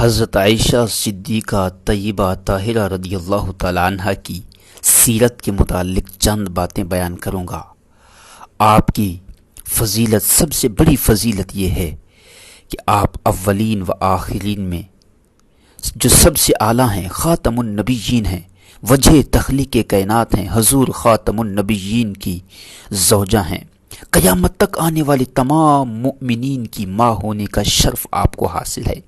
حضرت عائشہ صدیقہ طیبہ طاہرہ رضی اللہ تعالیٰ عنہ کی سیرت کے متعلق چند باتیں بیان کروں گا۔ آپ کی فضیلت، سب سے بڑی فضیلت یہ ہے کہ آپ اولین و آخرین میں جو سب سے اعلیٰ ہیں، خاتم النبیین ہیں، وجہ تخلیق کائنات ہیں، حضور خاتم النبیین کی زوجہ ہیں، قیامت تک آنے والے تمام مؤمنین کی ماں ہونے کا شرف آپ کو حاصل ہے،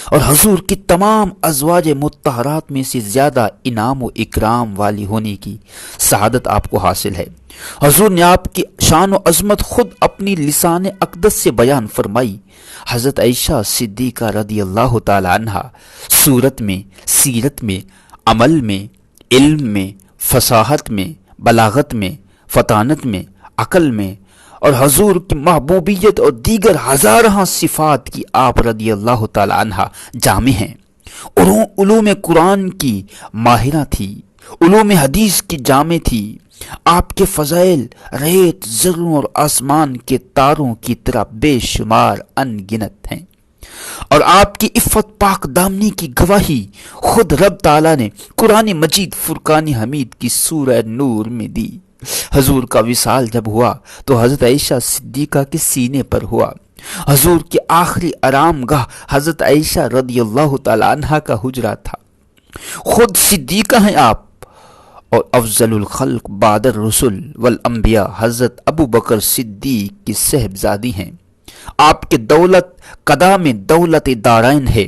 اور حضور کی تمام ازواج مطہرات میں سے زیادہ انعام و اکرام والی ہونے کی سعادت آپ کو حاصل ہے۔ حضور نے آپ کی شان و عظمت خود اپنی لسان اقدس سے بیان فرمائی۔ حضرت عائشہ صدیقہ رضی اللہ تعالی عنہ صورت میں، سیرت میں، عمل میں، علم میں، فصاحت میں، بلاغت میں، فطانت میں، عقل میں، اور حضور کی محبوبیت اور دیگر ہزارہ صفات کی آپ رضی اللہ تعالی عنہ جامع ہیں۔ علوم قرآن کی ماہرہ تھی، علوم حدیث کی جامع تھی۔ آپ کے فضائل ریت زروں اور آسمان کے تاروں کی طرح بے شمار ان گنت ہیں، اور آپ کی عفت پاک دامنی کی گواہی خود رب تعالیٰ نے قرآن مجید فرقان حمید کی سورہ نور میں دی۔ حضور کا وصال جب ہوا تو حضرت عائشہ صدیقہ کے سینے پر ہوا۔ حضور کی آخری آرام گاہ حضرت عائشہ رضی اللہ تعالی عنہ کا حجرہ تھا۔ خود صدیقہ ہیں آپ، اور افضل الخلق بعد الرسل والانبیاء حضرت ابو بکر صدیق کی صاحبزادی ہیں۔ آپ کے دولت قدا میں دولت دارین ہے،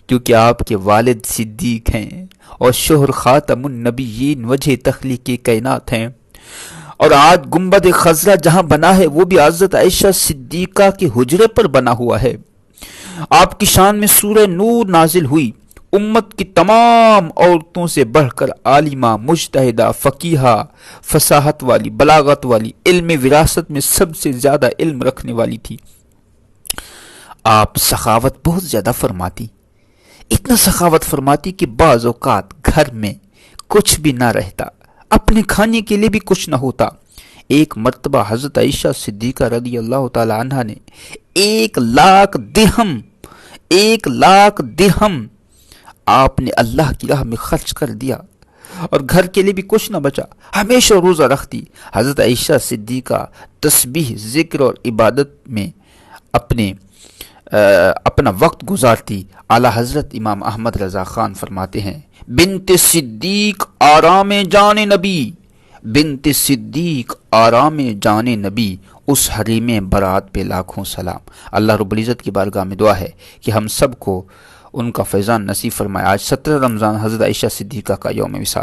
کیونکہ آپ کے والد صدیق ہیں اور شوہر خاتم النبیین وجہ تخلیق کائنات ہیں۔ اور آج گنبد خضرا جہاں بنا ہے وہ بھی حضرت عائشہ صدیقہ کے حجرے پر بنا ہوا ہے۔ آپ کی شان میں سورہ نور نازل ہوئی۔ امت کی تمام عورتوں سے بڑھ کر عالمہ، مجتہدہ، فقیہہ، فصاحت والی، بلاغت والی، علم وراثت میں سب سے زیادہ علم رکھنے والی تھی۔ آپ سخاوت بہت زیادہ فرماتی، اتنا سخاوت فرماتی کہ بعض اوقات گھر میں کچھ بھی نہ رہتا، اپنے کھانے کے لیے بھی کچھ نہ ہوتا۔ ایک مرتبہ حضرت عائشہ صدیقہ رضی اللہ تعالی عنہ نے 1,00,000 درہم آپ نے اللہ کی راہ میں خرچ کر دیا، اور گھر کے لیے بھی کچھ نہ بچا۔ ہمیشہ روزہ رکھتی۔ حضرت عائشہ صدیقہ تسبیح، ذکر اور عبادت میں اپنا وقت گزارتی۔ اعلیٰ حضرت امام احمد رضا خان فرماتے ہیں، بنت صدیق آرام جان نبی، بنت صدیق آرام جان نبی، اس حریم برات پہ لاکھوں سلام۔ اللہ رب العزت کی بارگاہ میں دعا ہے کہ ہم سب کو ان کا فیضان نصیب فرمائے۔ آج 17 رمضان حضرت عائشہ صدیقہ کا یوم وصال۔